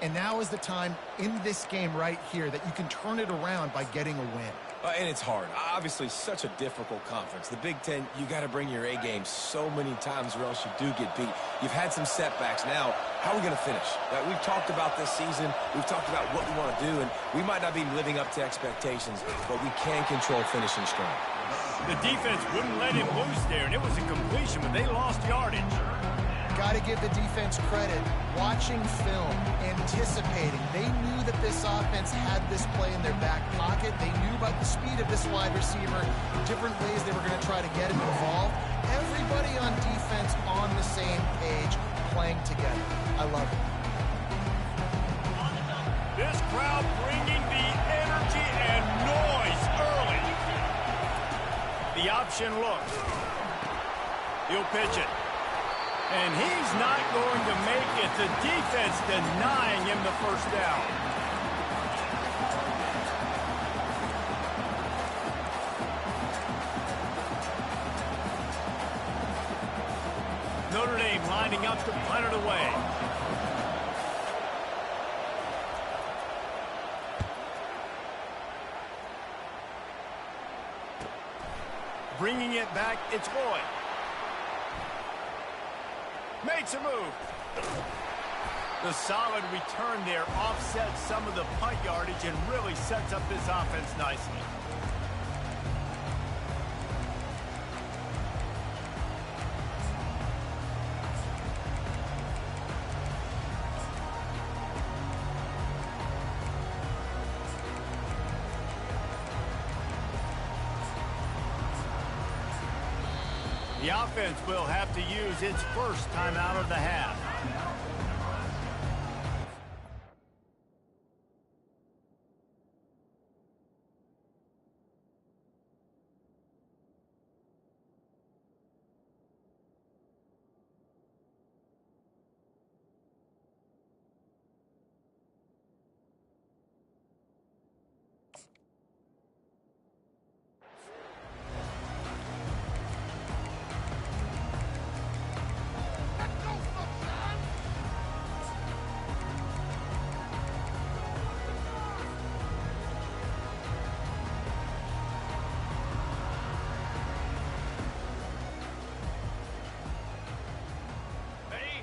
And now is the time in this game right here that you can turn it around by getting a win. And it's hard. Obviously, such a difficult conference. The Big Ten, you got to bring your A game so many times or else you do get beat. You've had some setbacks. Now, how are we going to finish? We've talked about this season. We've talked about what we want to do, and we might not be living up to expectations, but we can control finishing strong. The defense wouldn't let him loose there, and it was a completion, but they lost yardage. Got to give the defense credit. Watching film, anticipating. They knew that this offense had this play in their back pocket. They knew about the speed of this wide receiver, different ways they were going to try to get him involved. Everybody on defense on the same page, playing together. I love it. This crowd bringing the energy and noise early. The option look. He'll pitch it. And he's not going to make it. The defense denying him the first down. Notre Dame lining up to punt it away. Bringing it back, it's Lloyd. Makes a move. The solid return there offsets some of the punt yardage and really sets up this offense nicely. The offense will have to use its first timeout of the half.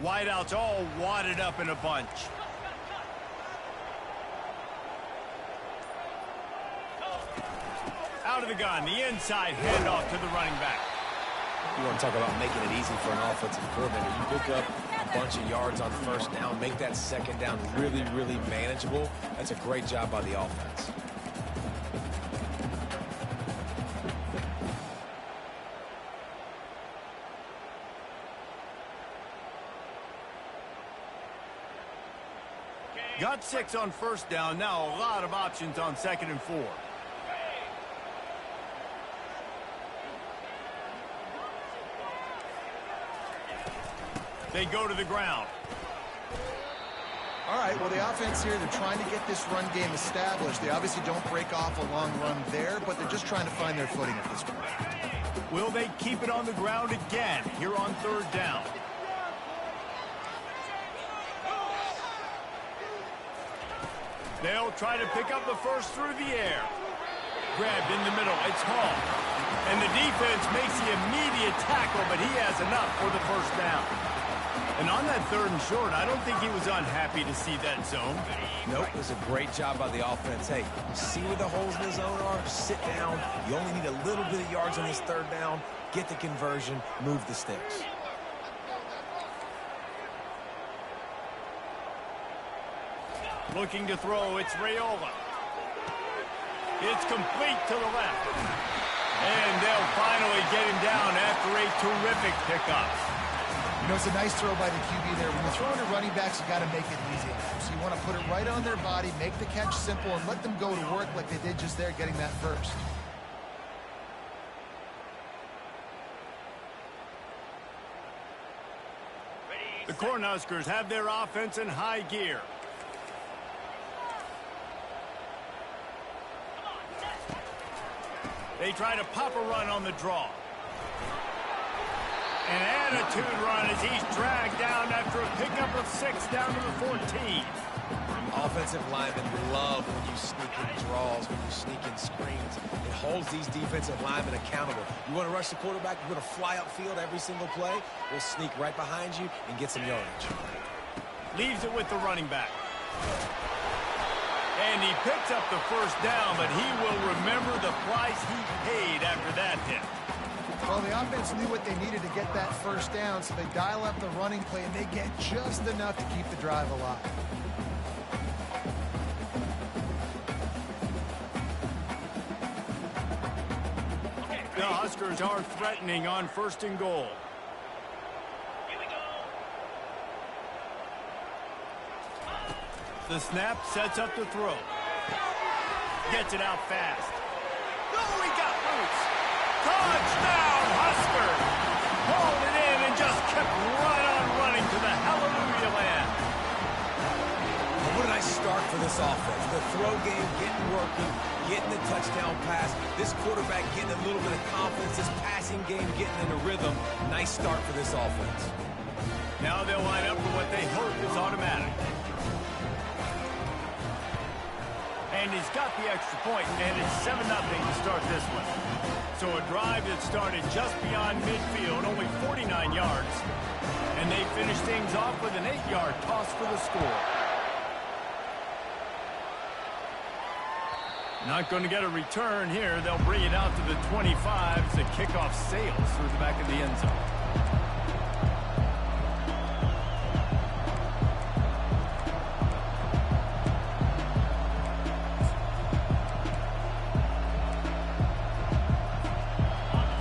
Wideouts all wadded up in a bunch. Out of the gun, the inside handoff to the running back. You want to talk about making it easy for an offensive coordinator. You pick up a bunch of yards on first down, make that second down really, really manageable. That's a great job by the offense. Got 6 on first down. Now a lot of options on 2nd and 4. They go to the ground. All right, well, the offense here, they're trying to get this run game established. They obviously don't break off a long run there, but they're just trying to find their footing at this point. Will they keep it on the ground again here on 3rd down? They'll try to pick up the first through the air. Grabbed in the middle. It's Hall. And the defense makes the immediate tackle, but he has enough for the first down. And on that 3rd and short, I don't think he was unhappy to see that zone. Nope, it was a great job by the offense. Hey, see where the holes in the zone are? Sit down. You only need a little bit of yards on this 3rd down. Get the conversion. Move the sticks. Looking to throw, it's Raiola. It's complete to the left. And they'll finally get him down after a terrific pickup. You know, it's a nice throw by the QB there. When you're throwing to running backs, you got to make it easy. So you want to put it right on their body, make the catch simple, and let them go to work like they did just there, getting that first. The Cornhuskers have their offense in high gear. They try to pop a run on the draw. An attitude run as he's dragged down after a pickup of 6 down to the 14. Offensive linemen love when you sneak in draws, when you sneak in screens. It holds these defensive linemen accountable. You want to rush the quarterback, you want to fly upfield every single play, we'll sneak right behind you and get some yardage. Leaves it with the running back. And he picks up the first down, but he will remember the price he paid after that hit. Well, the offense knew what they needed to get that first down, so they dial up the running play, and they get just enough to keep the drive alive. The Huskers are threatening on 1st and goal. The snap sets up the throw. Gets it out fast. Oh, he got loose. Touchdown, Huskers! Hauled it in and just kept right on running to the hallelujah land. What did I start for this offense? The throw game getting working, getting the touchdown pass. This quarterback getting a little bit of confidence. This passing game getting in a rhythm. Nice start for this offense. Now they'll line up for what they hope is automatic. And he's got the extra point, and it's 7-0 to start this one. So a drive that started just beyond midfield, only 49 yards. And they finish things off with an 8-yard toss for the score. Not going to get a return here. They'll bring it out to the 25 as the kickoff sails through the back of the end zone.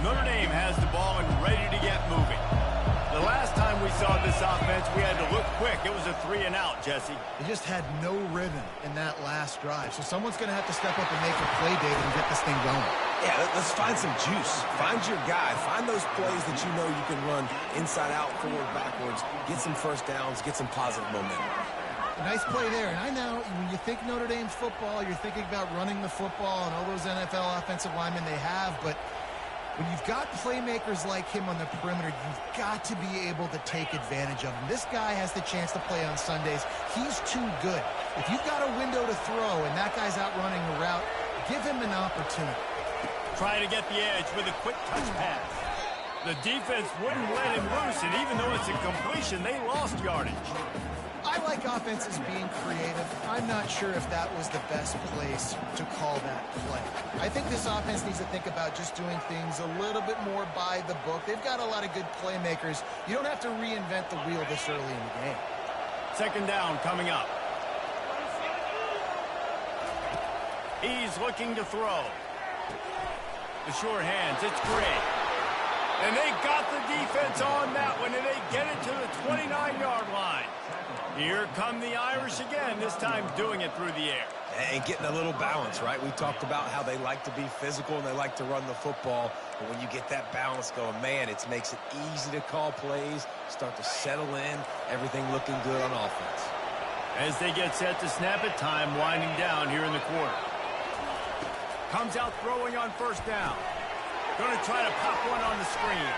Notre Dame has the ball and ready to get moving. The last time we saw this offense, we had to look quick. It was a 3-and-out, Jesse. They just had no rhythm in that last drive, so someone's going to have to step up and make a play, David, and get this thing going. Yeah, let's find some juice. Find your guy. Find those plays that you know you can run inside out, forward, backwards. Get some first downs. Get some positive momentum. A nice play there. And I know when you think Notre Dame football, you're thinking about running the football and all those NFL offensive linemen they have, but when you've got playmakers like him on the perimeter, you've got to be able to take advantage of him. This guy has the chance to play on Sundays. He's too good. If you've got a window to throw and that guy's out running the route, give him an opportunity. Trying to get the edge with a quick touch pass. The defense wouldn't let him loose, and even though it's a completion, they lost yardage. I like offenses being creative. I'm not sure if that was the best place to call that play. I think this offense needs to think about just doing things a little bit more by the book. They've got a lot of good playmakers. You don't have to reinvent the wheel this early in the game. 2nd down coming up. He's looking to throw. The short hands, it's great. And they got the defense on that one, and they get it to the 29-yard line. Here come the Irish again, this time doing it through the air. And getting a little balance, right? We talked about how they like to be physical and they like to run the football. But when you get that balance going, man, it makes it easy to call plays, start to settle in, everything looking good on offense. As they get set to snap it, time winding down here in the quarter. Comes out throwing on 1st down. Going to try to pop one on the screen.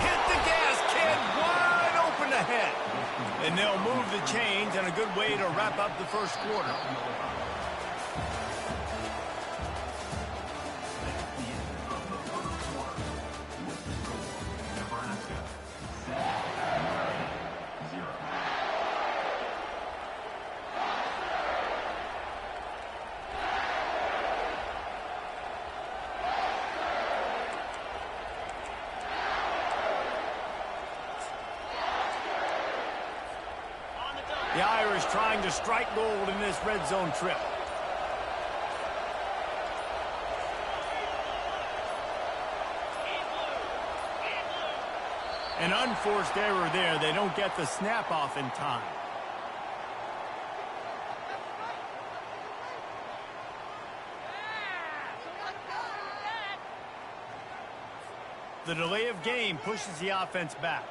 Hit the gas, kid, wide open ahead. And they'll move the chains, and a good way to wrap up the 1st quarter. The Irish trying to strike gold in this red zone trip. An unforced error there. They don't get the snap off in time. The delay of game pushes the offense back.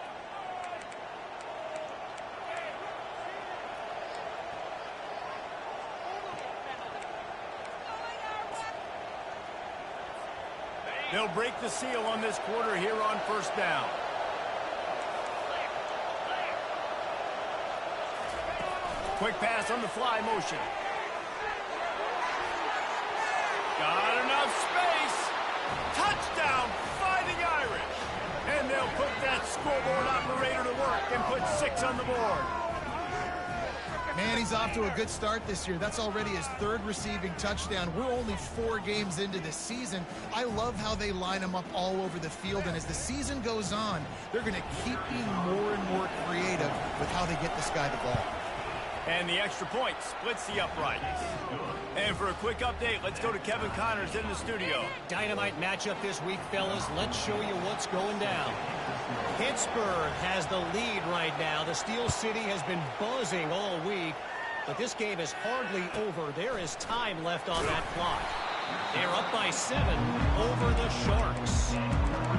They'll break the seal on this quarter here on 1st down. Quick pass on the fly motion. Got enough space. Touchdown, Fighting Irish. And they'll put that scoreboard operator to work and put 6 on the board. Man, he's off to a good start this year. That's already his 3rd receiving touchdown. We're only 4 games into this season. I love how they line him up all over the field, and as the season goes on, they're going to keep being more and more creative with how they get this guy the ball. And the extra point splits the uprights. And for a quick update, let's go to Kevin Connors in the studio. Dynamite matchup this week, fellas. Let's show you what's going down. Pittsburgh has the lead right now. The Steel City has been buzzing all week, but this game is hardly over. There is time left on that clock. They're up by 7 over the Sharks.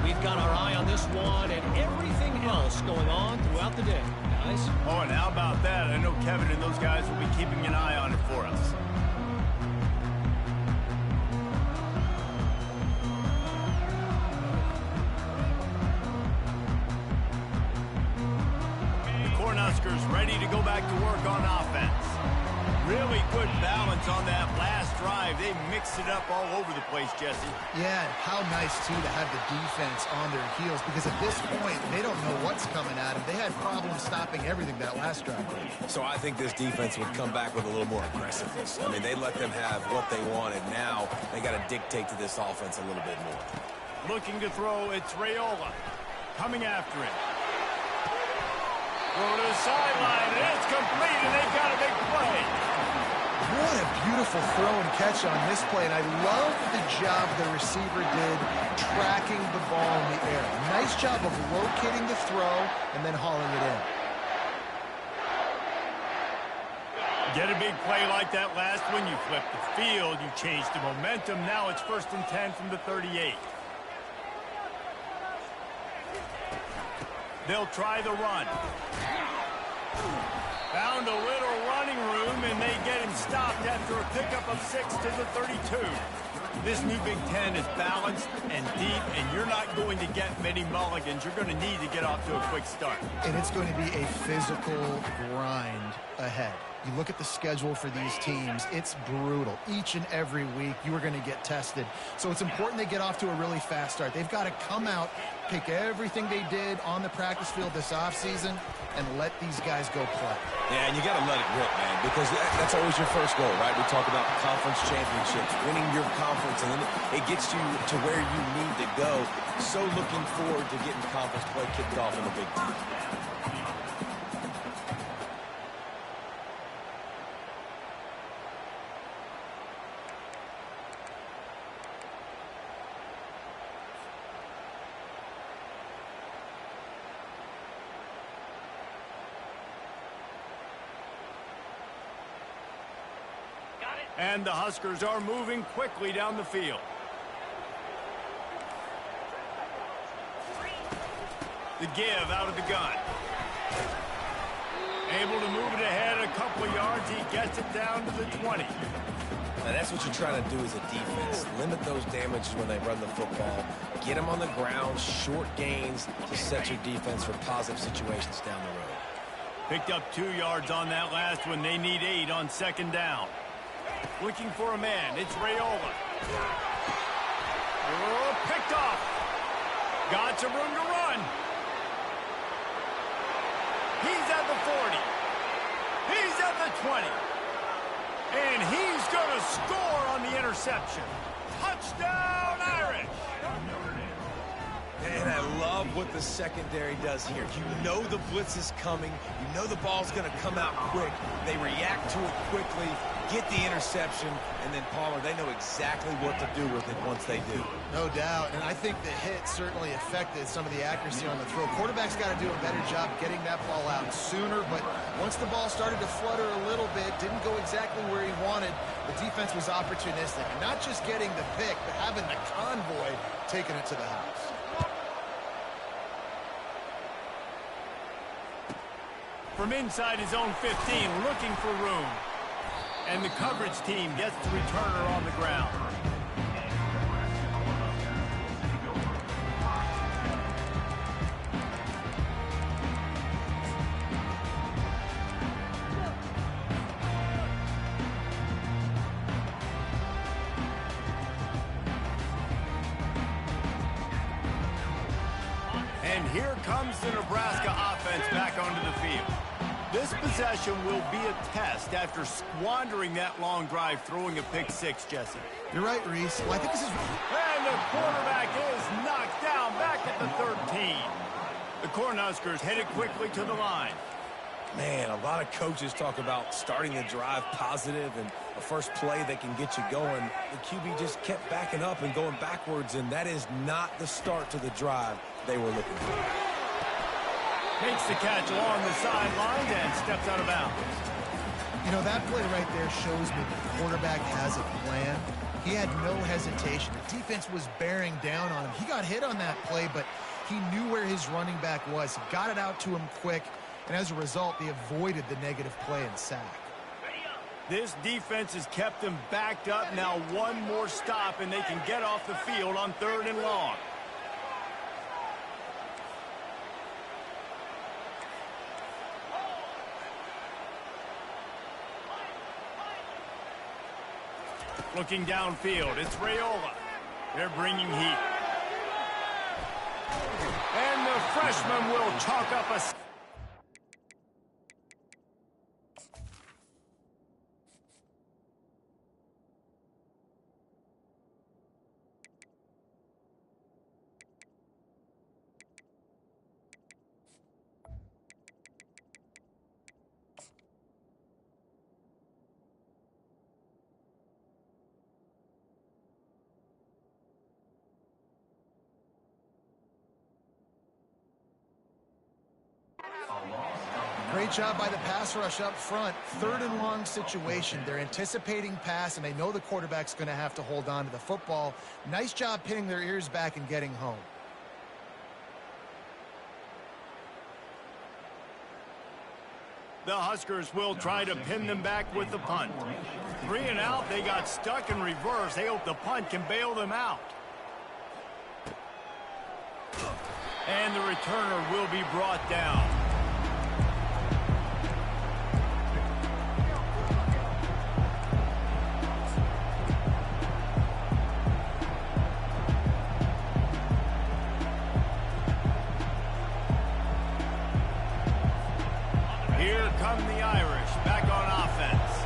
We've got our eye on this one and everything else going on throughout the day, guys. Oh, and how about that? I know Kevin and those guys will be keeping an eye on it for us. Cornhuskers ready to go back to work on offense. Really good balance on that last drive. They mixed it up all over the place, Jesse. Yeah, how nice, too, to have the defense on their heels, because at this point, they don't know what's coming at them. They had problems stopping everything that last drive. So I think this defense would come back with a little more aggressiveness. I mean, they let them have what they wanted. Now they got to dictate to this offense a little bit more. Looking to throw, it's Raiola. Coming after him. Throw to the sideline, and it's complete, and they've got a big play. What a beautiful throw and catch on this play, and I love the job the receiver did tracking the ball in the air. Nice job of locating the throw and then hauling it in. Get a big play like that last one, you flip the field, you change the momentum. Now it's 1st and 10 from the 38. They'll try the run. Found a little running room, and they get him stopped after a pickup of 6 to the 32. This new Big Ten is balanced and deep, and you're not going to get many mulligans. You're going to need to get off to a quick start. And it's going to be a physical grind ahead. You look at the schedule for these teams, it's brutal. Each and every week, you are going to get tested. So it's important they get off to a really fast start. They've got to come out, pick everything they did on the practice field this offseason, and let these guys go play. Yeah, and you got to let it rip, man, because that's always your first goal, right? We talk about conference championships, winning your conference, and then it gets you to where you need to go. So looking forward to getting conference play kicked off in the Big Ten. And the Huskers are moving quickly down the field. The give out of the gun. Able to move it ahead a couple of yards. He gets it down to the 20. Now that's what you're trying to do as a defense. Limit those damages when they run the football. Get them on the ground, short gains to set your defense for positive situations down the road. Picked up 2 yards on that last one. They need 8 on 2nd down. Looking for a man. It's Raiola. Oh, picked off. Got some room to run. He's at the 40. He's at the 20. And he's going to score on the interception. Touchdown, Irish. And I love what the secondary does here. You know the blitz is coming. You know the ball's going to come out quick. They react to it quickly, get the interception, and then Palmer, they know exactly what to do with it once they do. No doubt, and I think the hit certainly affected some of the accuracy on the throw. Quarterback's got to do a better job getting that ball out sooner, but once the ball started to flutter a little bit, didn't go exactly where he wanted, the defense was opportunistic. And not just getting the pick, but having the convoy taking it to the house. From inside his own 15, looking for room. And the coverage team gets the returner on the ground. And here comes the Nebraska offense back onto the field. This possession will be a test after squandering that long drive, throwing a pick six, Jesse. You're right, Reese. Well, I think this is... And the quarterback is knocked down back at the 13. The Cornhuskers headed quickly to the line. Man, a lot of coaches talk about starting the drive positive and a first play that can get you going. The QB just kept backing up and going backwards, and that is not the start to the drive they were looking for. Makes the catch along the sidelines and steps out of bounds. You know, that play right there shows me the quarterback has a plan. He had no hesitation. The defense was bearing down on him. He got hit on that play, but he knew where his running back was. He got it out to him quick, and as a result, they avoided the negative play and sack. This defense has kept them backed up. Now one more stop, and they can get off the field on 3rd and long. Looking downfield, it's Raiola. They're bringing heat. And the freshman will chalk up a... Great job by the pass rush up front. 3rd and long situation. They're anticipating pass, and they know the quarterback's going to have to hold on to the football. Nice job pinning their ears back and getting home. The Huskers will try to pin them back with the punt. 3 and out, they got stuck in reverse. They hope the punt can bail them out. And the returner will be brought down. Here come the Irish back on offense.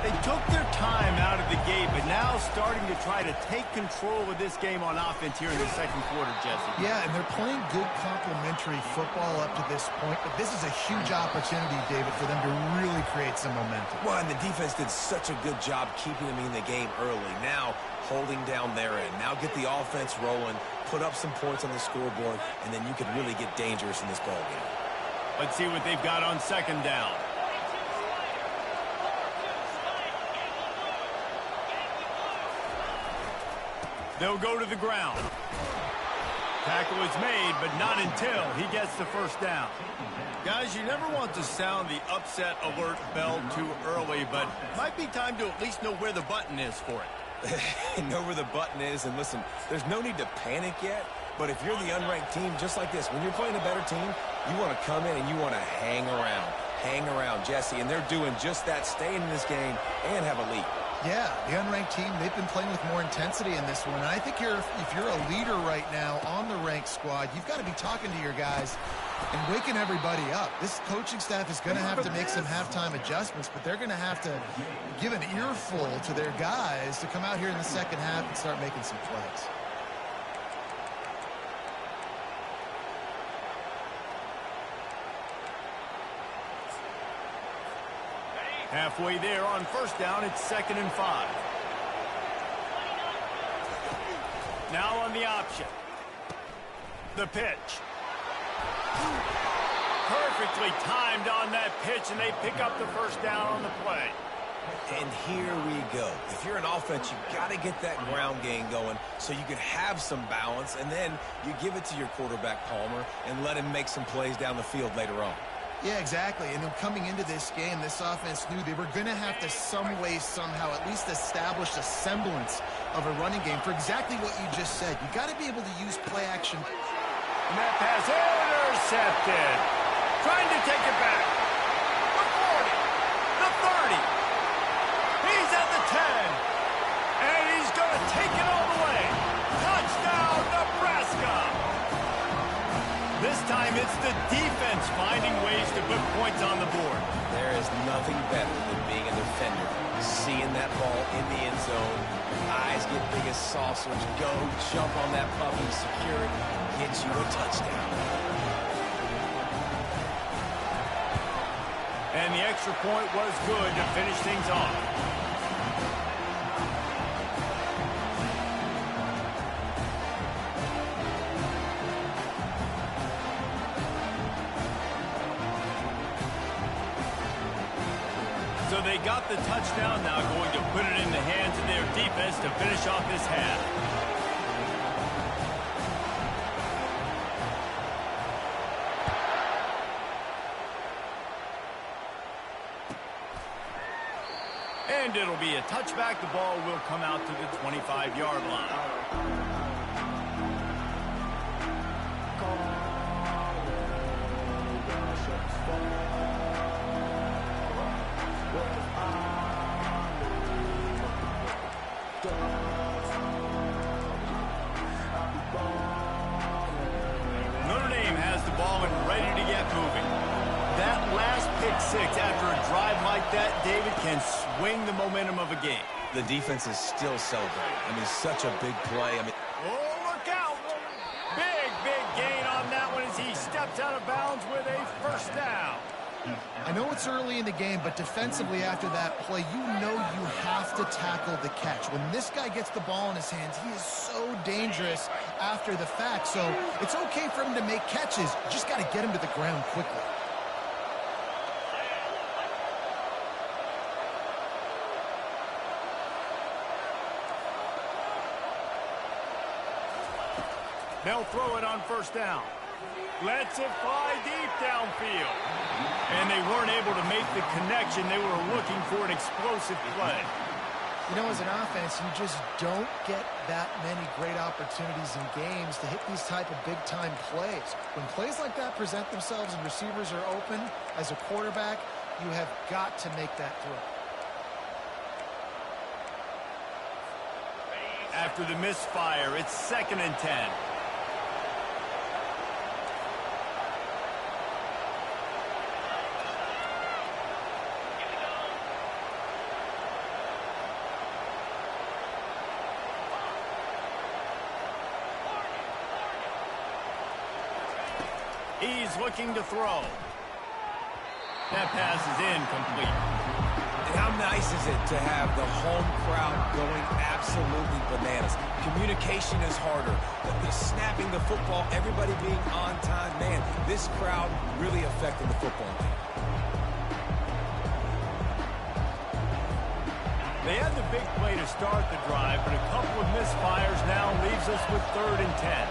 They took their time out of the gate, but now starting to try to take control of this game on offense here in the second quarter, Jesse. Yeah, and they're playing good complementary football up to this point, but this is a huge opportunity, David, for them to really create some momentum. Well, and the defense did such a good job keeping them in the game early. Now holding down their end. Now get the offense rolling, put up some points on the scoreboard, and then you could really get dangerous in this ball game. Let's see what they've got on 2nd down. They'll go to the ground. Tackle is made, but not until he gets the 1st down. Guys, you never want to sound the upset alert bell too early, but might be time to at least know where the button is for it. Know where the button is, and listen, there's no need to panic yet, but if you're the unranked team, just like this, when you're playing a better team, you want to come in and you want to hang around, Jesse, and they're doing just that, staying in this game and have a lead. Yeah, the unranked team, they've been playing with more intensity in this one. And I think if you're a leader right now on the ranked squad, you've got to be talking to your guys and waking everybody up. This coaching staff is going to have to make some halftime adjustments, but they're going to have to give an earful to their guys to come out here in the second half and start making some plays. Halfway there on 1st down, it's 2nd and 5. Now on the option. The pitch. Perfectly timed on that pitch, and they pick up the 1st down on the play. And here we go. If you're an offense, you've got to get that ground game going so you can have some balance, and then you give it to your quarterback, Palmer, and let him make some plays down the field later on. Yeah, exactly. And then coming into this game, this offense knew they were going to have to some way, somehow, at least establish a semblance of a running game for exactly what you just said. You got to be able to use play action. And that pass intercepted. Trying to take it back. The 40. The 30. He's at the 10. And he's going to take it all the way. Touchdown, Nebraska. This seeing that ball in the end zone. Eyes get big as saucers. Go, jump on that puppy, secure it, get you a touchdown. And the extra point was good to finish things off. So they got the touchdown, now going to put it in the hands of their defense to finish off this half. And it'll be a touchback. The ball will come out to the 25-yard line. Notre Dame has the ball and ready to get moving. That last pick six after a drive like that, David, can swing the momentum of a game. The defense is still celebrating. I mean, such a big play. Oh, look out. Big gain on that one as he steps out of bounds with a first down. I know it's early in the game, but defensively after that play, you know you have to tackle the catch. When this guy gets the ball in his hands, he is so dangerous after the fact. So it's okay for him to make catches. You just got to get him to the ground quickly. They'll throw it on first down. Lets it fly deep downfield. And they weren't able to make the connection. They were looking for an explosive play. You know, as an offense, you just don't get that many great opportunities in games to hit these type of big-time plays. When plays like that present themselves and receivers are open, as a quarterback, you have got to make that throw. After the misfire, it's 2nd and 10. He's looking to throw. That pass is incomplete. And how nice is it to have the home crowd going absolutely bananas? Communication is harder. The snapping the football, everybody being on time. Man, this crowd really affecting the football game. They had the big play to start the drive, but a couple of misfires now leaves us with 3rd and 10.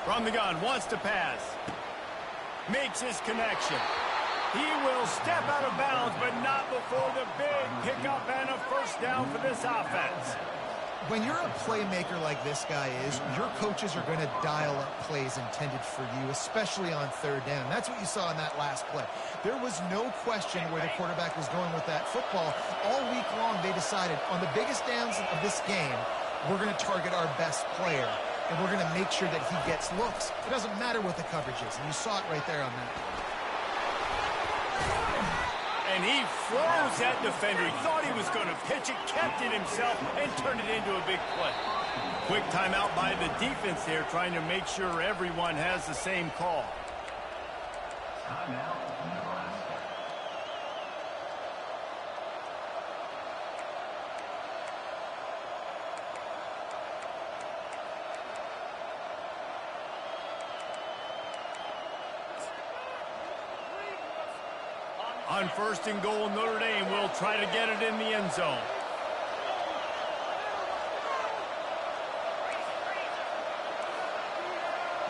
From the gun, wants to pass. Makes his connection. He will step out of bounds, but not before the big pickup and a first down for this offense. When you're a playmaker like this guy is, your coaches are going to dial up plays intended for you, especially on 3rd down. That's what you saw in that last play. There was no question where the quarterback was going with that football. All week long, they decided on the biggest downs of this game, we're going to target our best player. And we're going to make sure that he gets looks. It doesn't matter what the coverage is. And you saw it right there on that. And he froze that defender. He thought he was going to pitch it, kept it himself, and turned it into a big play. Quick timeout by the defense there, trying to make sure everyone has the same call. On 1st and goal, Notre Dame will try to get it in the end zone.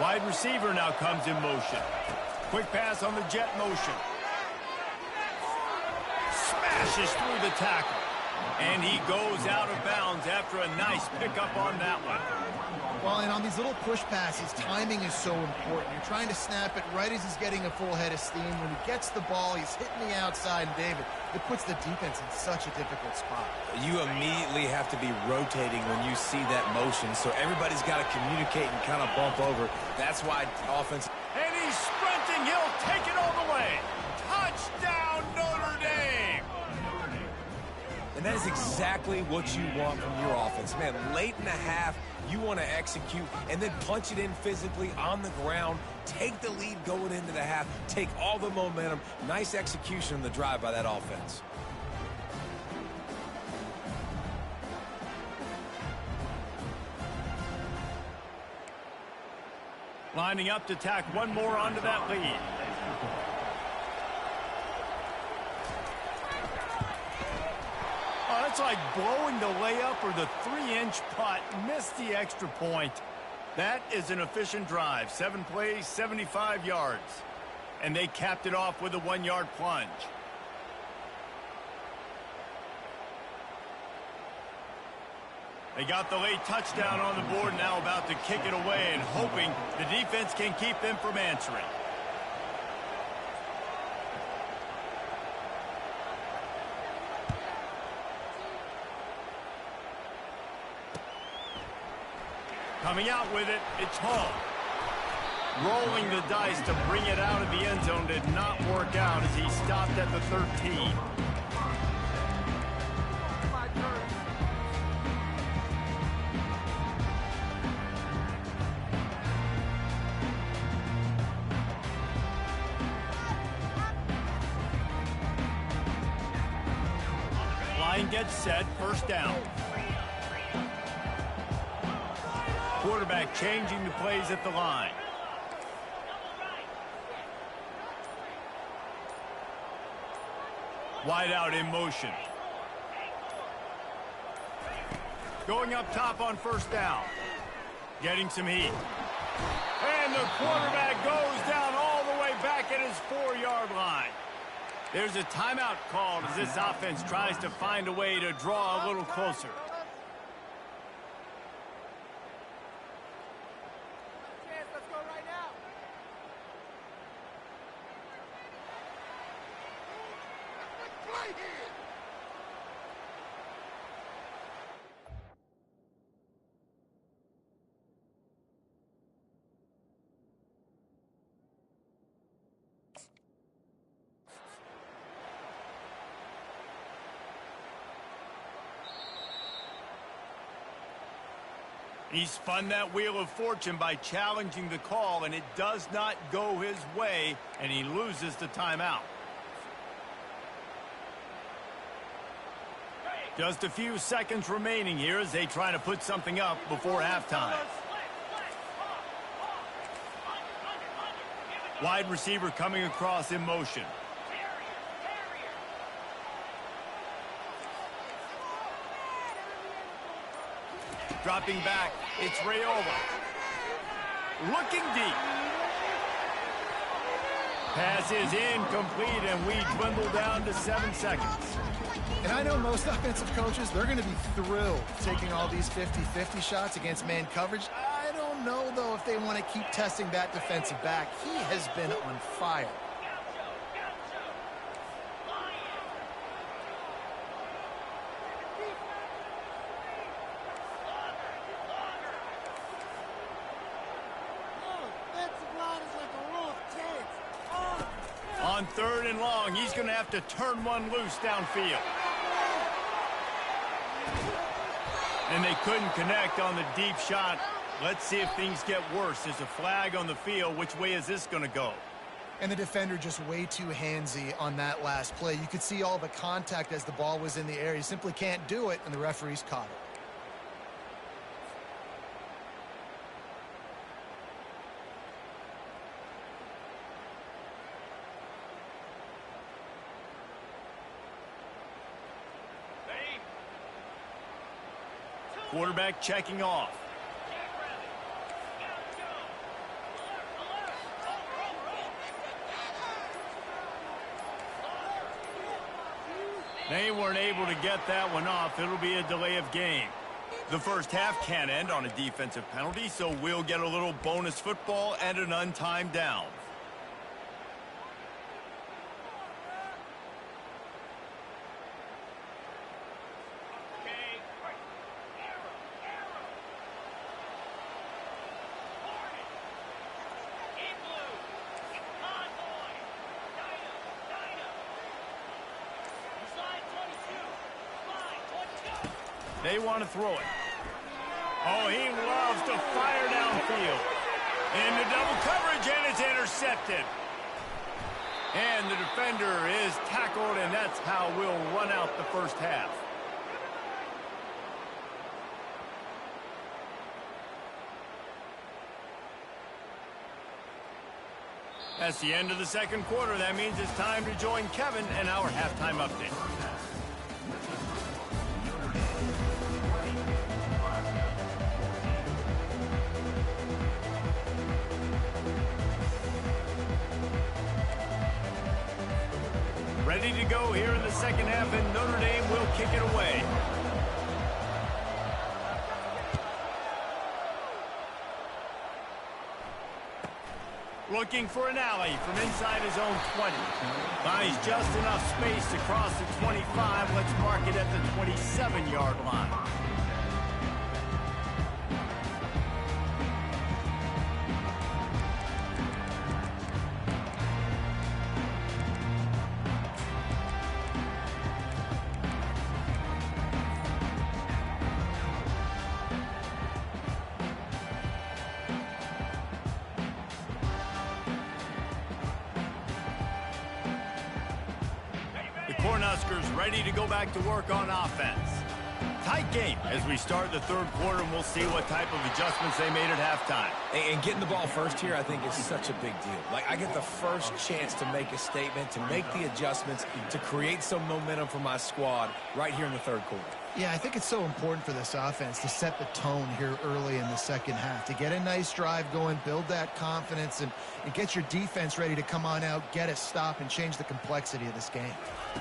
Wide receiver now comes in motion. Quick pass on the jet motion. Smashes through the tackle. And he goes out of bounds after a nice pickup on that one. Well, and on these little push passes, timing is so important. You're trying to snap it right as he's getting a full head of steam. When he gets the ball, he's hitting the outside, and David, it puts the defense in such a difficult spot. You immediately have to be rotating when you see that motion, so everybody's got to communicate and kind of bump over. That's why offense... And he's sprinting. He'll take it all the way. Touchdown, Notre Dame! And that is exactly what you want from your offense. Man, late in the half, you want to execute and then punch it in physically on the ground, take the lead going into the half, take all the momentum. Nice execution on the drive by that offense. Lining up to tack one more onto that lead. Oh, that's like blowing the layup or the 3-inch putt. Missed the extra point. That is an efficient drive. 7 plays, 75 yards. And they capped it off with a 1-yard plunge. They got the late touchdown on the board, now about to kick it away and hoping the defense can keep them from answering. Coming out with it, it's Hall. Rolling the dice to bring it out of the end zone did not work out as he stopped at the 13. Line gets set, first down. Quarterback changing the plays at the line. Wide out in motion. Going up top on first down. Getting some heat. And the quarterback goes down all the way back at his 4-yard line. There's a timeout called as this offense tries to find a way to draw a little closer. He spun that wheel of fortune by challenging the call, and it does not go his way, and he loses the timeout. Just a few seconds remaining here as they try to put something up before halftime. Wide receiver coming across in motion. Dropping back, it's Rayola. Looking deep. Pass is incomplete, and we dwindle down to 7 seconds. And I know most offensive coaches, they're going to be thrilled taking all these 50-50 shots against man coverage. I don't know, though, if they want to keep testing that defensive back. He has been on fire. On 3rd and long, he's going to have to turn one loose downfield. And they couldn't connect on the deep shot. Let's see if things get worse. There's a flag on the field. Which way is this going to go? And the defender just way too handsy on that last play. You could see all the contact as the ball was in the air. He simply can't do it, and the referees caught it. Quarterback checking off. They weren't able to get that one off. It'll be a delay of game. The first half can't end on a defensive penalty, so we'll get a little bonus football and an untimed down. They want to throw it. Oh, he loves to fire downfield. Into double coverage, and it's intercepted. And the defender is tackled, and that's how we'll run out the first half. That's the end of the second quarter. That means it's time to join Kevin and our halftime update. Ready to go here in the second half, and Notre Dame will kick it away. Looking for an alley from inside his own 20. Finds just enough space to cross the 25. Let's mark it at the 27-yard line. Cornhuskers ready to go back to work on offense. Tight game as we start the third quarter, and we'll see what type of adjustments they made at halftime. And getting the ball first here, I think, is such a big deal. Like, I get the first chance to make a statement, to make the adjustments, to create some momentum for my squad right here in the third quarter. Yeah, I think it's so important for this offense to set the tone here early in the second half, to get a nice drive going, build that confidence, and get your defense ready to come on out, get a stop, and change the complexity of this game.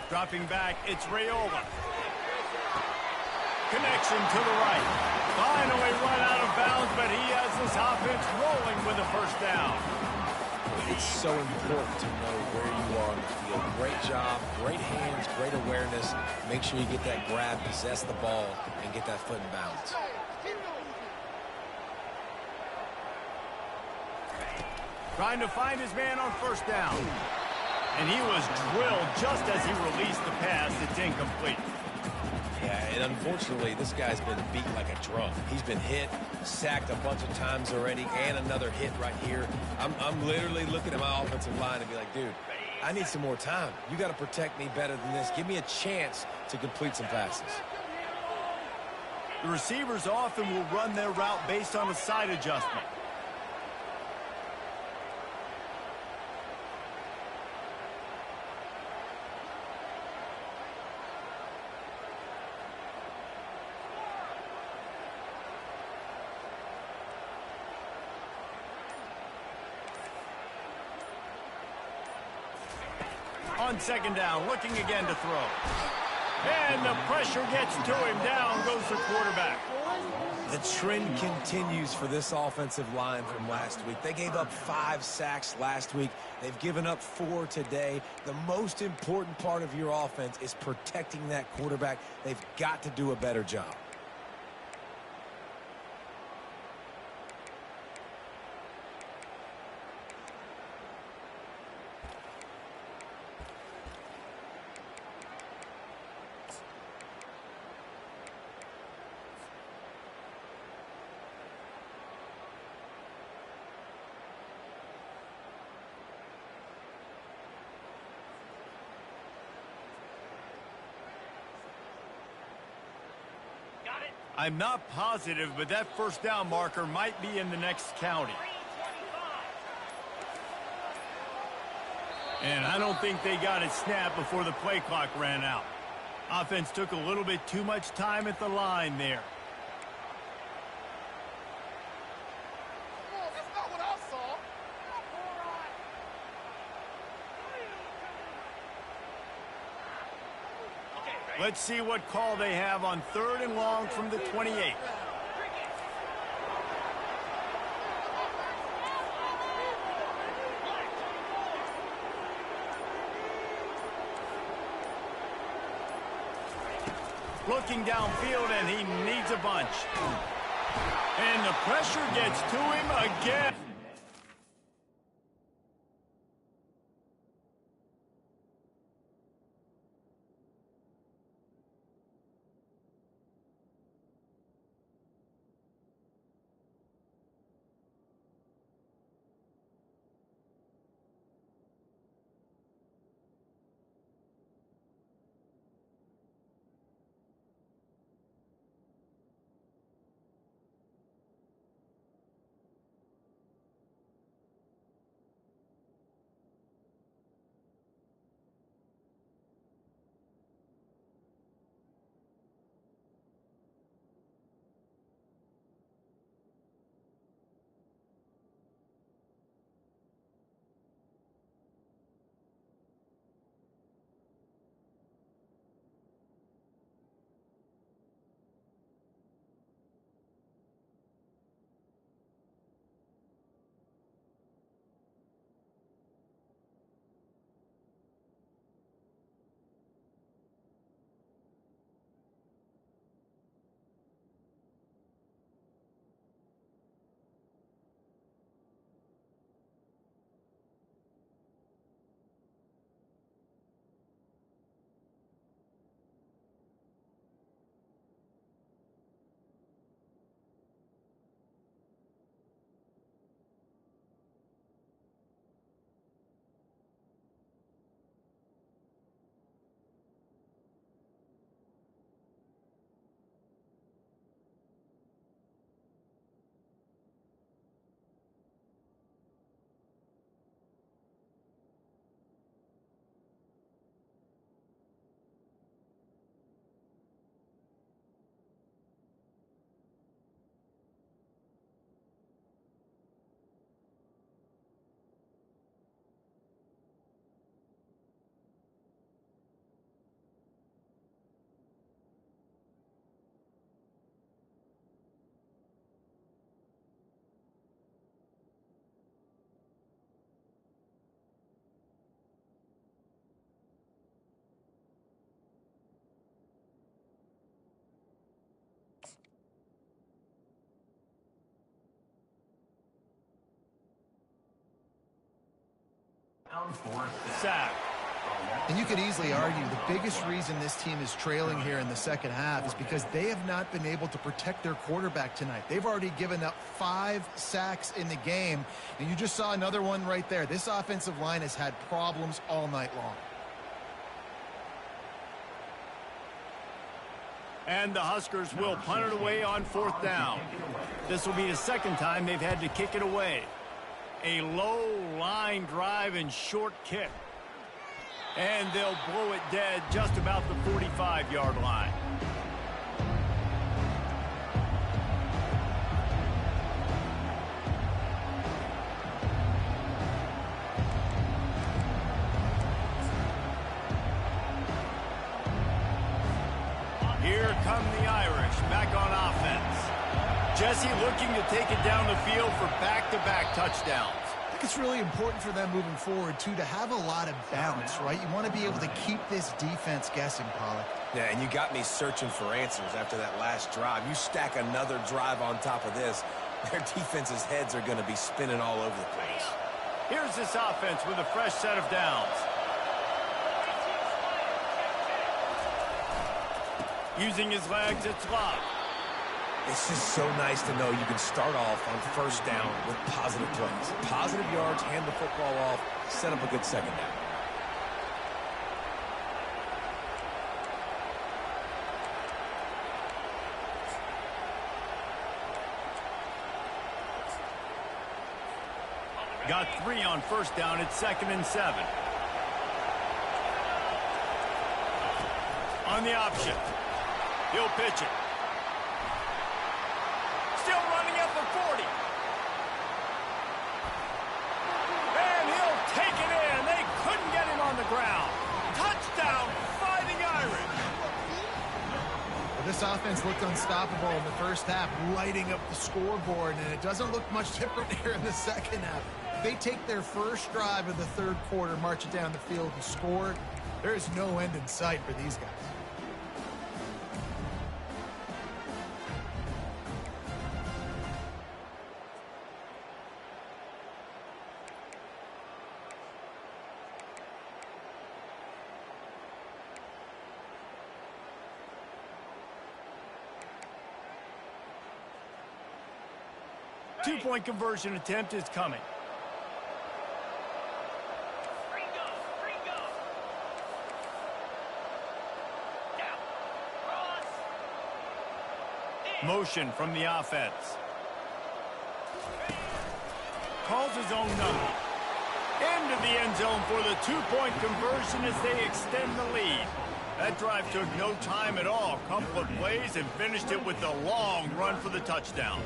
Dropping back, it's Raiola. Connection to the right. Finally run out of bounds, but he has this offense rolling with a first down. It's so important to know where you are on the field. Great job, great hands, great awareness. Make sure you get that grab, possess the ball, and get that foot in bounds. Trying to find his man on first down. And he was drilled just as he released the pass. It's incomplete. Yeah, and unfortunately, this guy's been beat like a drum. He's been hit, sacked a bunch of times already, and another hit right here. I'm literally looking at my offensive line and be like, dude, I need some more time. You got to protect me better than this. Give me a chance to complete some passes. The receivers often will run their route based on a side adjustment. On second down, looking again to throw. And the pressure gets to him. Down goes the quarterback. The trend continues for this offensive line from last week. They gave up 5 sacks last week. They've given up 4 today. The most important part of your offense is protecting that quarterback. They've got to do a better job. I'm not positive, but that first down marker might be in the next county. And I don't think they got it snapped before the play clock ran out. Offense took a little bit too much time at the line there. Let's see what call they have on 3rd and long from the 28. Looking downfield, and he needs a bunch. And the pressure gets to him again. Sack. And you could easily argue the biggest reason this team is trailing here in the second half is because they have not been able to protect their quarterback tonight. They've already given up 5 sacks in the game, and you just saw another one right there. This offensive line has had problems all night long. And the Huskers will punt it away on 4th down. This will be the second time they've had to kick it away. A low line drive and short kick. And they'll blow it dead just about the 45-yard line. Here come the Irish back on offense. Jesse looking to take it down the field for back-to-back touchdowns. I think it's really important for them moving forward, too, to have a lot of balance, right? You want to be able to keep this defense guessing, Pollack. Yeah, and you got me searching for answers after that last drive. You stack another drive on top of this, their defense's heads are going to be spinning all over the place. Here's this offense with a fresh set of downs. Using his legs, it's Love. It's just so nice to know you can start off on 1st down with positive plays. Positive yards, hand the football off, set up a good second down. Got 3 on 1st down. It's 2nd and 7. On the option. He'll pitch it. Still running at the 40. And he'll take it in. They couldn't get him on the ground. Touchdown, Fighting Irish. This offense looked unstoppable in the first half, lighting up the scoreboard, and it doesn't look much different here in the second half. They take their first drive of the third quarter, march it down the field and score. There is no end in sight for these guys. Two-point conversion attempt is coming. Motion from the offense. Calls his own number. Into the end zone for the two-point conversion as they extend the lead. That drive took no time at all. Couple of plays and finished it with a long run for the touchdown.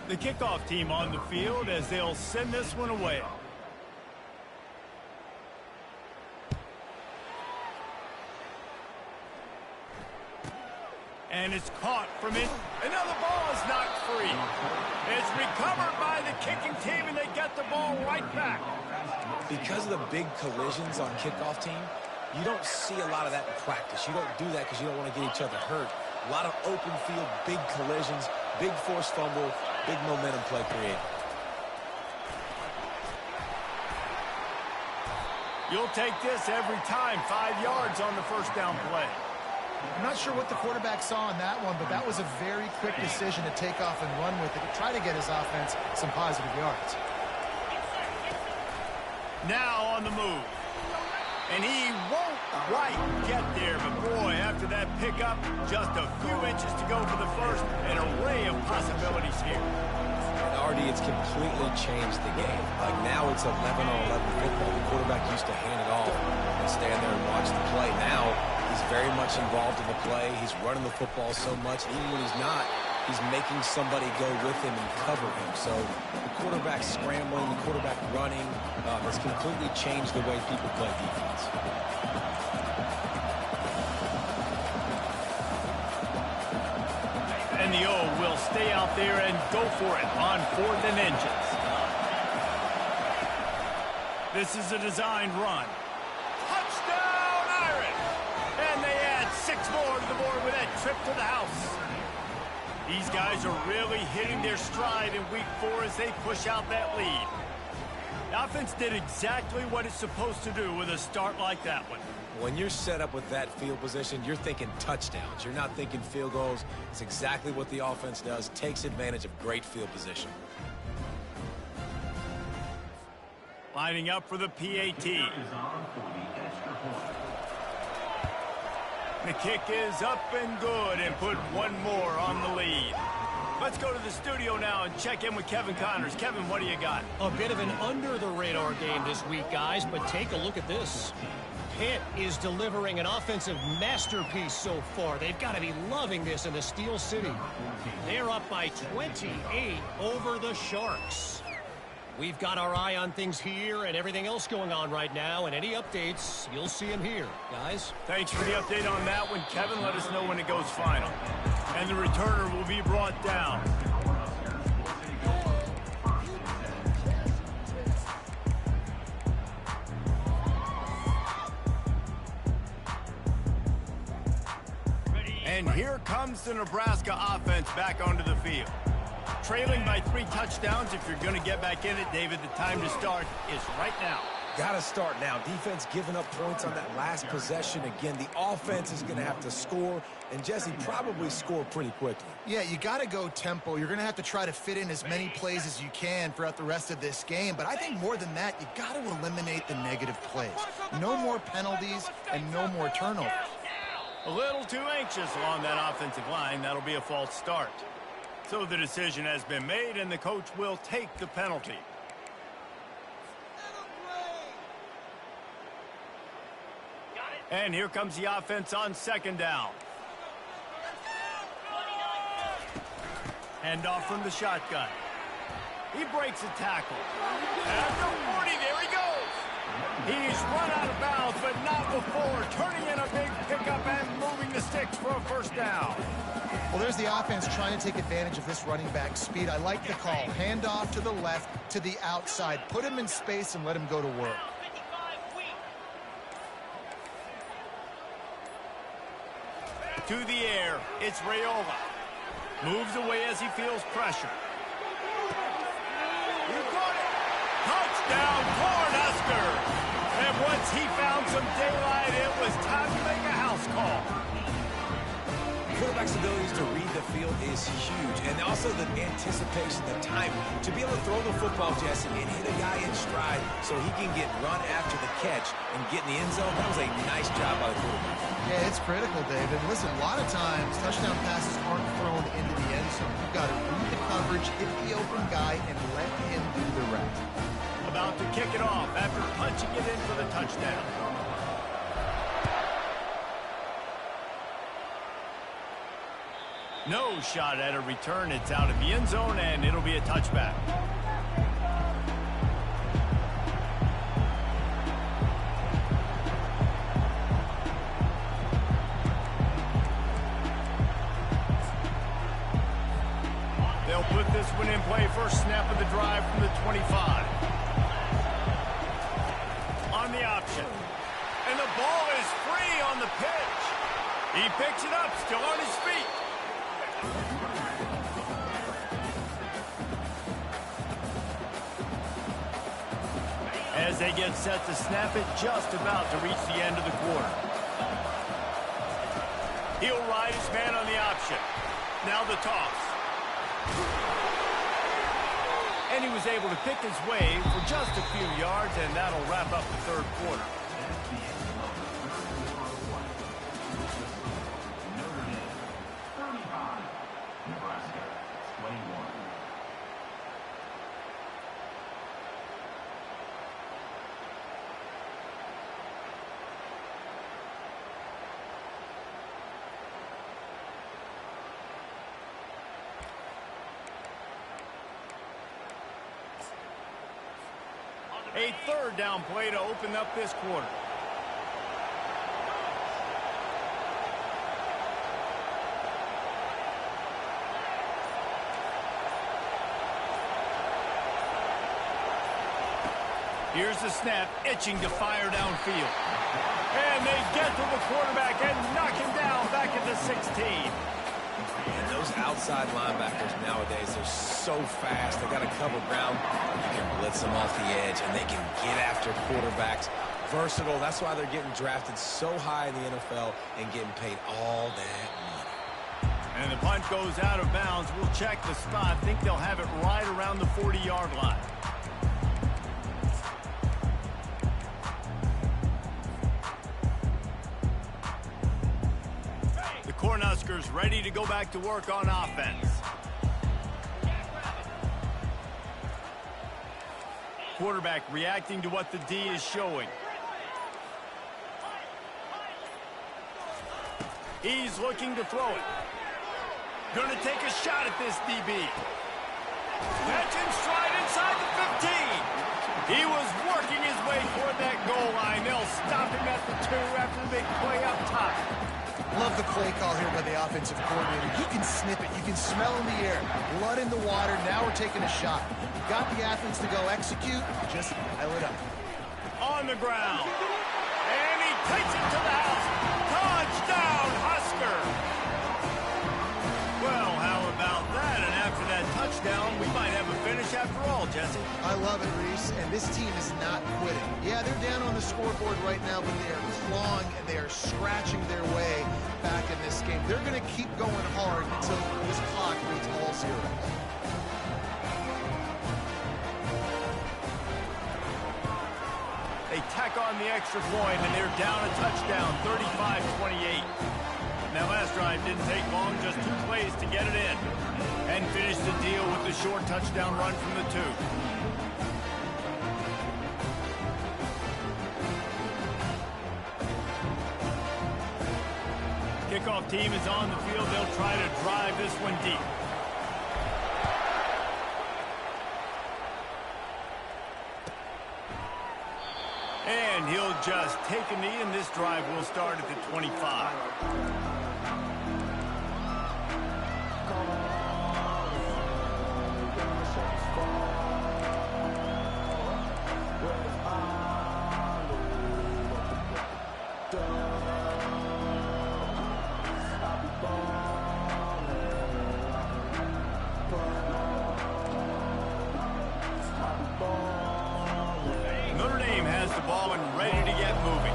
The kickoff team on the field as they'll send this one away. And it's caught from it. And now the ball is knocked free. It's recovered by the kicking team, and they get the ball right back. Because of the big collisions on kickoff team, you don't see a lot of that in practice. You don't do that because you don't want to get each other hurt. A lot of open field, big collisions, big forced fumble, big momentum play created. You'll take this every time. 5 yards on the first down play. I'm not sure what the quarterback saw on that one, but that was a very quick decision to take off and run with it to try to get his offense some positive yards. Now on the move. And he won't quite get there, but boy, after that pickup, just a few inches to go for the first. An array of possibilities here. And Artie, it's completely changed the game. Like now it's 11 on 11 football. The quarterback used to hand it off and stand there and watch the play. Now he's very much involved in the play. He's running the football so much. Even when he's not, he's making somebody go with him and cover him. So the quarterback scrambling, the quarterback running has completely changed the way people play defense. And the O will stay out there and go for it on 4th and inches. This is a designed run. Touchdown, Irish! And they add 6 more to the board with that trip to the house. These guys are really hitting their stride in week 4 as they push out that lead. The offense did exactly what it's supposed to do with a start like that one. When you're set up with that field position, you're thinking touchdowns. You're not thinking field goals. It's exactly what the offense does. Takes advantage of great field position. Lining up for the PAT. The kick is up and good and put one more on the lead. Let's go to the studio now and check in with Kevin Connors. Kevin, what do you got? A bit of an under-the-radar game this week, guys, but take a look at this. Pitt is delivering an offensive masterpiece so far. They've got to be loving this in the Steel City. They're up by 28 over the Sharks. We've got our eye on things here and everything else going on right now, and any updates, you'll see them here. Guys? Thanks for the update on that one, Kevin. Let us know when it goes final. And the returner will be brought down. And here comes the Nebraska offense back onto the field. Trailing by 3 touchdowns. If you're going to get back in it, David, the time to start is right now. Got to start now. Defense giving up points on that last possession. Again, the offense is going to have to score, and Jesse probably score pretty quickly. Yeah, you got to go tempo. You're going to have to try to fit in as many plays as you can throughout the rest of this game. But I think more than that, you got to eliminate the negative plays. No more penalties and no more turnovers. A little too anxious along that offensive line. That'll be a false start. So the decision has been made, and the coach will take the penalty. And here comes the offense on 2nd down. Hand off from the shotgun. He breaks a tackle. At the 40, there he goes. He's run out of bounds, but not before turning in a big pickup and moving the sticks for a first down. Well, there's the offense trying to take advantage of this running back speed. I like the call. Hand off to the left, to the outside. Put him in space and let him go to work. To the air, it's Raiola. Moves away as he feels pressure. You got it. Touchdown, Cornhuskers. And once he found some daylight, it was time to make a house call. Quarterback's abilities to read the field is huge, and also the anticipation, the time to be able to throw the football, Jesse, and hit a guy in stride so he can get run after the catch and get in the end zone. That was a nice job by the quarterback. Yeah, it's critical, David. Listen, a lot of times touchdown passes aren't thrown into the end zone. You've got to read the coverage, hit the open guy, and let him do the rest. About to kick it off after punching it in for the touchdown. No shot at a return. It's out of the end zone, and it'll be a touchback. They'll put this one in play. First snap of the drive from the 25. On the option. And the ball is free on the pitch. He picks it up, still on his feet. As they get set to snap it, just about to reach the end of the quarter. He'll ride his man on the option. Now the toss. And he was able to pick his way for just a few yards, and that'll wrap up the third quarter. A third down play to open up this quarter. Here's the snap, itching to fire downfield. And they get to the quarterback and knock him down back at the 16. And those outside linebackers nowadays, they're so fast. They got to cover ground. You can blitz them off the edge, and they can get after quarterbacks. Versatile. That's why they're getting drafted so high in the NFL and getting paid all that money. And the punt goes out of bounds. We'll check the spot. Think they'll have it right around the 40-yard line. Cornhuskers ready to go back to work on offense. Quarterback reacting to what the D is showing. He's looking to throw it. Going to take a shot at this DB. Catch in stride inside the 15. He was working his way toward that goal line. They'll stop him at the 2 after the big play up top. Love the play call here by the offensive coordinator. You can snip it. You can smell in the air. Blood in the water. Now we're taking a shot. Got the athletes to go execute. Just pile it up. On the ground. And he takes it to the house. Touchdown, Husker. Well, how about that? And after that touchdown, we might have a finish after all, Jesse. I love it, Reese. And this team is not quitting. Yeah, they're down on the scoreboard right now, but they are clawing and they are scratching their way back in this game. They're going to keep going hard until this clock reads all zeros. They tack on the extra point, and they're down a touchdown, 35-28. Now, last drive didn't take long, just 2 plays to get it in. And finish the deal with the short touchdown run from the 2. Kickoff team is on the field. They'll try to drive this one deep. And he'll just take a knee, and this drive will start at the 25. Notre Dame has the ball and ready to get moving.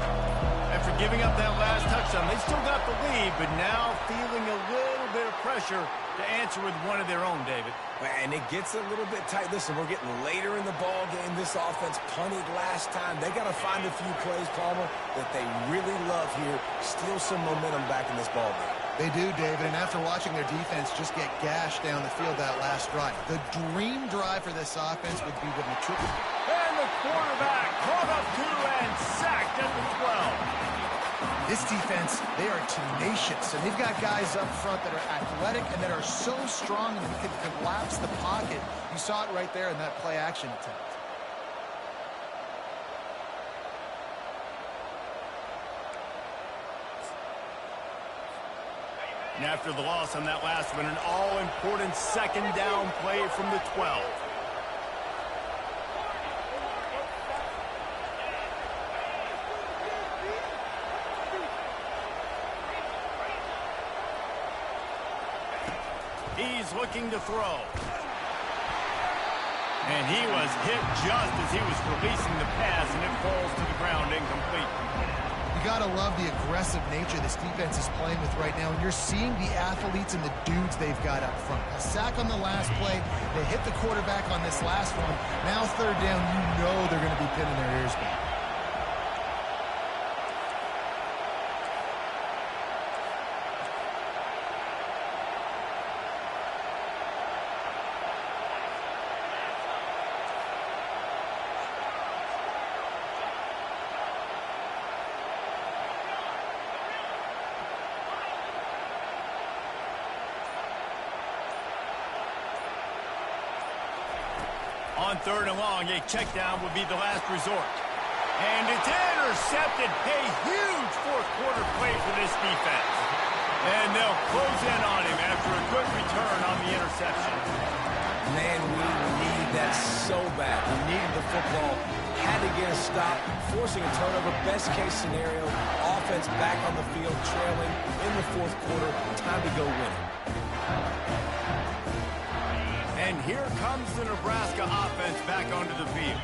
After giving up that last touchdown, they still got the lead, but now feeling a little bit of pressure to answer with one of their own, David. And it gets a little bit tight. Listen, we're getting later in the ball game. This offense punted last time. They got to find a few plays, Palmer, that they really love here. Steal some momentum back in this ball game. They do, David, and after watching their defense just get gashed down the field that last drive, the dream drive for this offense would be to matriculate. And the quarterback caught up to and sacked at the 12. This defense, they are tenacious, and they've got guys up front that are athletic and that are so strong and can collapse the pocket. You saw it right there in that play-action attempt. And after the loss on that last one, an all-important second down play from the 12. He's looking to throw. And he was hit just as he was releasing the pass, and it falls to the ground incomplete. You got to love the aggressive nature this defense is playing with right now, and you're seeing the athletes and the dudes they've got up front. A sack on the last play. They hit the quarterback on this last one. Now third down, you know they're going to be pinning their ears back. On third and long, a check down would be the last resort. And it's intercepted. A huge fourth quarter play for this defense. And they'll close in on him after a good return on the interception. Man, we need that so bad. We needed the football. Had to get a stop, forcing a turnover. Best case scenario, offense back on the field, trailing in the fourth quarter. Time to go win it. And here comes the Nebraska offense back onto the field.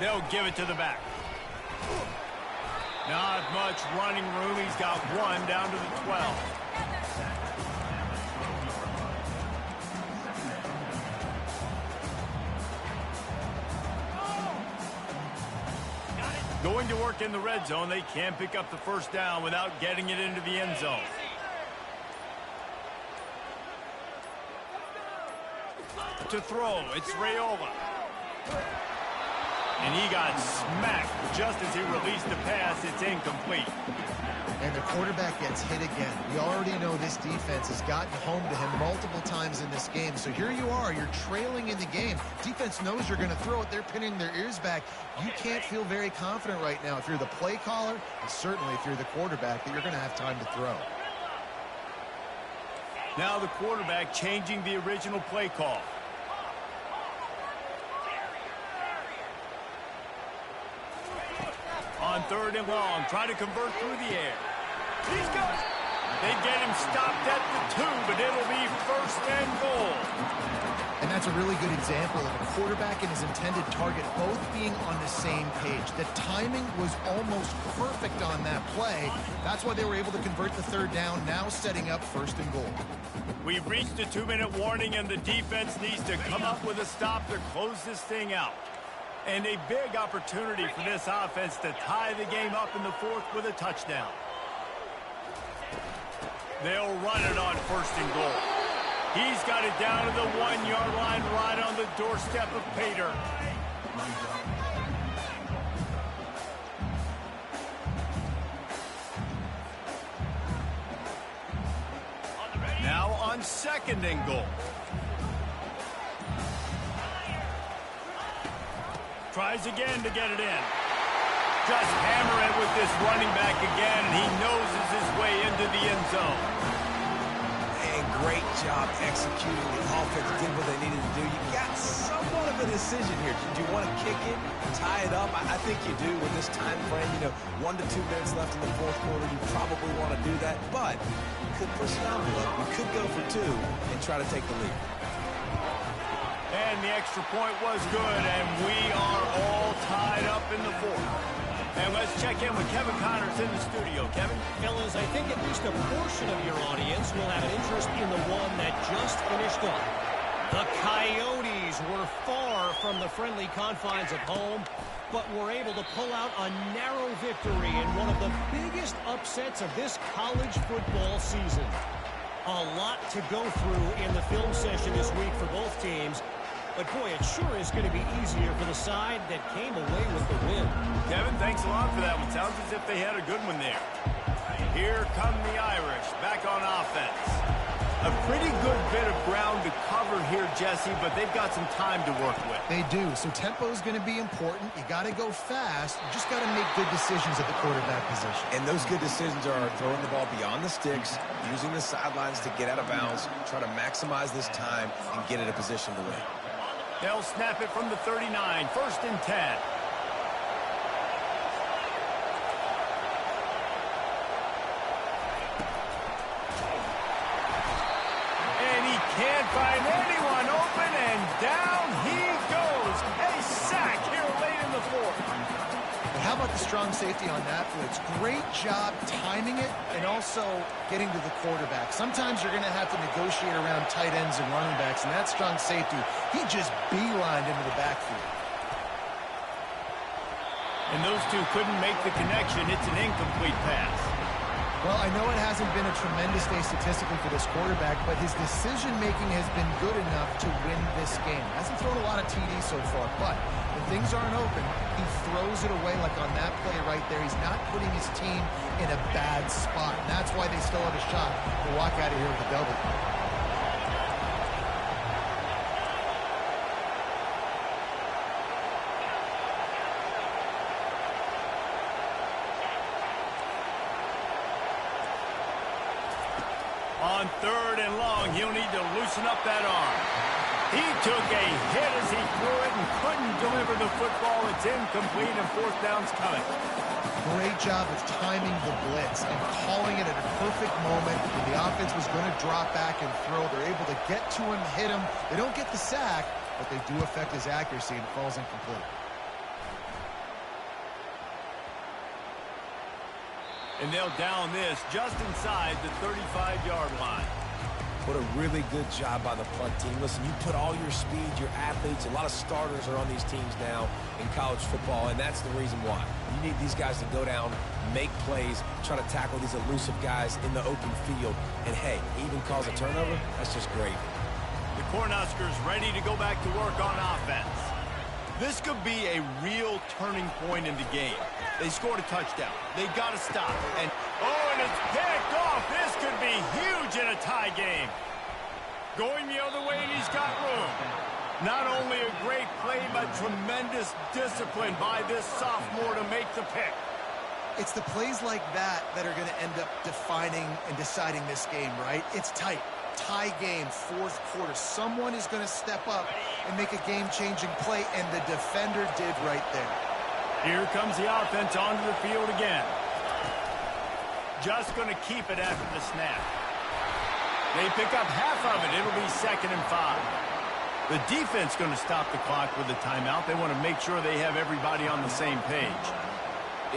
They'll give it to the back. Not much running room. He's got one down to the 12. Going to work in the red zone. They can't pick up the first down without getting it into the end zone. To throw, it's Raiola. And he got smacked just as he released the pass. It's incomplete. And the quarterback gets hit again. We already know this defense has gotten home to him multiple times in this game. So here you are, you're trailing in the game. Defense knows you're going to throw it. They're pinning their ears back. You can't feel very confident right now if you're the play caller, and certainly if you're the quarterback, that you're going to have time to throw. Now the quarterback changing the original play call. On third and long, trying to convert through the air. He's got it. They get him stopped at the 2, but it'll be first and goal. And that's a really good example of a quarterback and his intended target both being on the same page. The timing was almost perfect on that play. That's why they were able to convert the third down, now setting up first and goal. We've reached a 2-minute warning, and the defense needs to come up with a stop to close this thing out. And a big opportunity for this offense to tie the game up in the fourth with a touchdown. They'll run it on first and goal. He's got it down to the 1-yard line right on the doorstep of Pater. on 2nd and goal. Tries again to get it in. Just hammer it with this running back again, and he noses his way into the end zone. And great job executing. The offense did what they needed to do. You got somewhat of a decision here. Do you want to kick it, tie it up? I think you do with this time frame. 1 to 2 minutes left in the fourth quarter. You probably want to do that, but you could push it out a little. You could go for 2 and try to take the lead. And the extra point was good, and we are all tied up in the fourth. And let's check in with Kevin Connors in the studio. Kevin? Fellas, I think at least a portion of your audience will have an interest in the one that just finished up. The Coyotes were far from the friendly confines of home, but were able to pull out a narrow victory in one of the biggest upsets of this college football season. A lot to go through in the film session this week for both teams. But, boy, it sure is going to be easier for the side that came away with the win. Kevin, thanks a lot for that one. Sounds as if they had a good one there. Here come the Irish back on offense. A pretty good bit of ground to cover here, Jesse, but they've got some time to work with. They do. So tempo is going to be important. You got to go fast. You just got to make good decisions at the quarterback position. And those good decisions are throwing the ball beyond the sticks, using the sidelines to get out of bounds, try to maximize this time, and get in a position to win. They'll snap it from the 39, 1st and 10. And he can't find anyone open, and down he goes. A sack here late in the fourth. But how about the strong safety on that blitz? Great job timing it and also getting to the quarterback. Sometimes you're going to have to negotiate around tight ends and running backs, and that strong safety, he just beelined into the backfield. And those two couldn't make the connection. It's an incomplete pass. Well, I know it hasn't been a tremendous day statistically for this quarterback, but his decision-making has been good enough to win this game. Hasn't thrown a lot of TDs so far, but when things aren't open, he throws it away like on that play right there. He's not putting his team in a bad spot, and that's why they still have a shot to walk out of here with a W. On 3rd and long, he'll need to loosen up that arm. He took a hit as he threw it and couldn't deliver the football. It's incomplete, and 4th down's coming. Great job of timing the blitz and calling it at a perfect moment when the offense was going to drop back and throw. They're able to get to him, hit him. They don't get the sack, but they do affect his accuracy, and it falls incomplete. And they'll down this just inside the 35-yard line. What a really good job by the punt team. Listen, you put all your speed, your athletes, a lot of starters are on these teams now in college football, and that's the reason why. You need these guys to go down, make plays, try to tackle these elusive guys in the open field. And, hey, even cause a turnover, that's just great. The Cornhuskers ready to go back to work on offense. This could be a real turning point in the game. They scored a touchdown. They got to stop. And it's picked off. This could be huge in a tie game. Going the other way, and he's got room. Not only a great play, but tremendous discipline by this sophomore to make the pick. It's the plays like that that are going to end up defining and deciding this game, right? It's tight. Tie game, 4th quarter. Someone is going to step up and make a game-changing play, and the defender did right there. Here comes the offense onto the field again. Just going to keep it after the snap. They pick up half of it. It'll be 2nd and 5. The defense going to stop the clock with a timeout. They want to make sure they have everybody on the same page.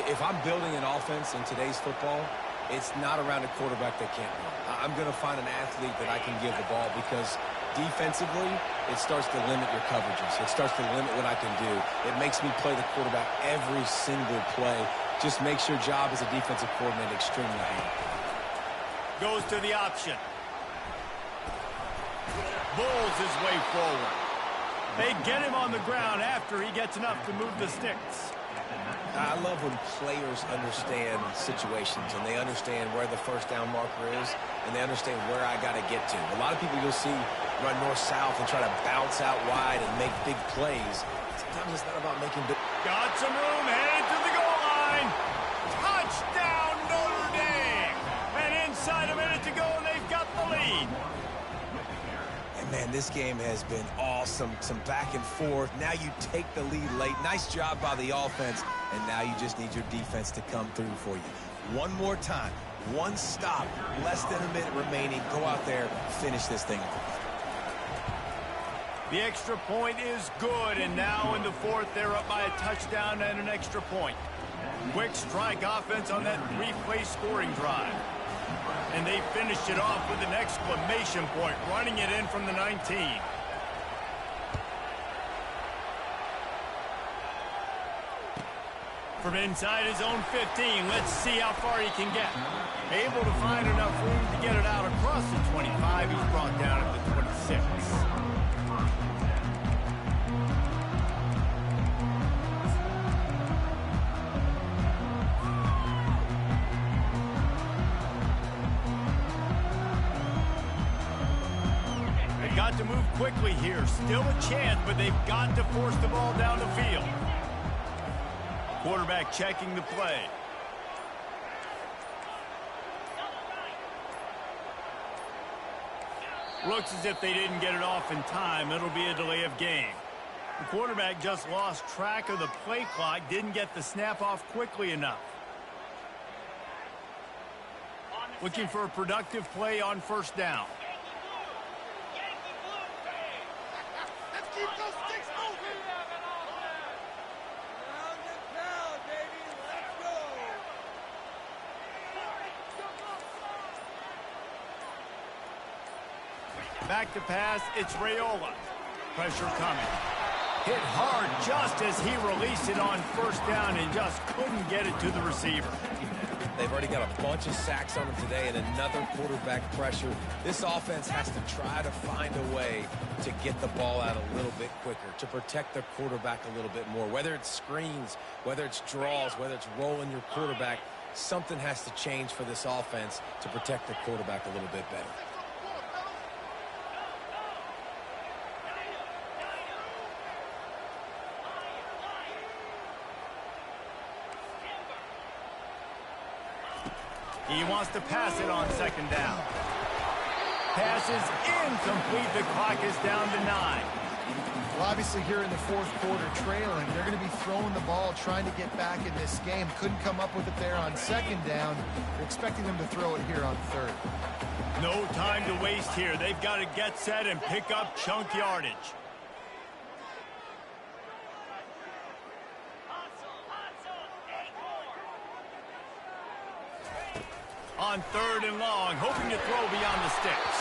If I'm building an offense in today's football, it's not around a quarterback that can't run. I'm going to find an athlete that I can give the ball because defensively, it starts to limit your coverages. It starts to limit what I can do. It makes me play the quarterback every single play. Just makes your job as a defensive coordinator extremely hard. Goes to the option. Bulls his way forward. They get him on the ground after he gets enough to move the sticks. I love when players understand situations and they understand where the first down marker is and they understand where I got to get to. A lot of people you'll see run north-south and try to bounce out wide and make big plays. Sometimes it's not about making big... Got some room, headed to the goal line. Touchdown, Notre Dame. And inside a minute to go, and they've got the lead. And, man, this game has been awesome. Some back and forth. Now you take the lead late. Nice job by the offense. And now you just need your defense to come through for you. One more time. One stop. Less than a minute remaining. Go out there, finish this thing. The extra point is good, and now in the fourth, they're up by a touchdown and an extra point. Quick strike offense on that three-play scoring drive. And they finished it off with an exclamation point, running it in from the 19. From inside his own 15, let's see how far he can get. Able to find enough room to get it out across the 25. He's brought down at the 26. Got to move quickly here. Still a chance, but they've got to force the ball down the field. Quarterback checking the play. Looks as if they didn't get it off in time. It'll be a delay of game. The quarterback just lost track of the play clock, didn't get the snap off quickly enough. Looking for a productive play on first down. Keep those sticks moving! Round and pound, baby! Let's go! Back to pass, it's Raiola. Pressure coming. Hit hard just as he released it on first down and just couldn't get it to the receiver. They've already got a bunch of sacks on them today and another quarterback pressure. This offense has to try to find a way to get the ball out a little bit quicker, to protect their quarterback a little bit more. Whether it's screens, whether it's draws, whether it's rolling your quarterback, something has to change for this offense to protect the quarterback a little bit better. He wants to pass it on second down. Pass is incomplete. The clock is down to 9. Well, obviously here in the fourth quarter trailing, they're going to be throwing the ball, trying to get back in this game. Couldn't come up with it there on second down. They're expecting them to throw it here on third. No time to waste here. They've got to get set and pick up chunk yardage. On third and long, hoping to throw beyond the sticks.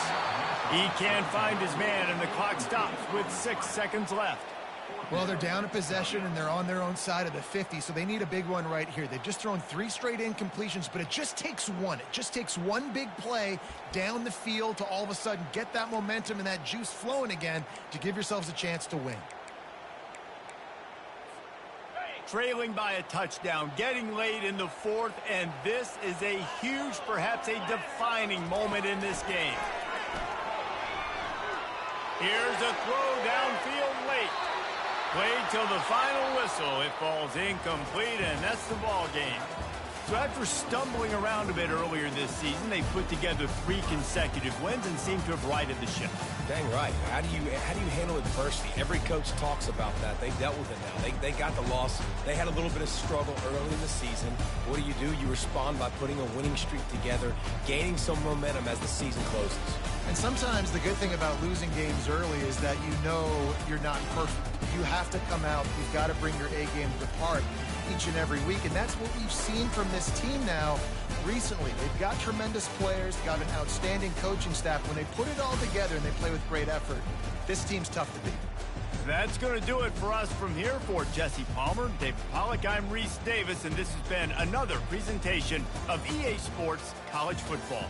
He can't find his man, and the clock stops with 6 seconds left. Well, they're down a possession, and they're on their own side of the 50, so they need a big one right here. They've just thrown 3 straight incompletions, but it just takes one. It just takes one big play down the field to all of a sudden get that momentum and that juice flowing again to give yourselves a chance to win. Trailing by a touchdown, getting late in the fourth, and this is a huge, perhaps a defining moment in this game. Here's a throw downfield late. Played till the final whistle. It falls incomplete, and that's the ball game. So after stumbling around a bit earlier this season, they put together 3 consecutive wins and seem to have righted the ship. Dang right. How do you handle adversity? Every coach talks about that. They dealt with it now. They got the loss. They had a little bit of struggle early in the season. What do? You respond by putting a winning streak together, gaining some momentum as the season closes. And sometimes the good thing about losing games early is that you know you're not perfect. You have to come out. You've got to bring your A game to the park each and every week, and that's what we've seen from this team now recently. They've got tremendous players, got an outstanding coaching staff. When they put it all together and they play with great effort, this team's tough to beat. That's going to do it for us from here. For Jesse Palmer, David Pollack, I'm Reese Davis, and this has been another presentation of EA Sports College Football.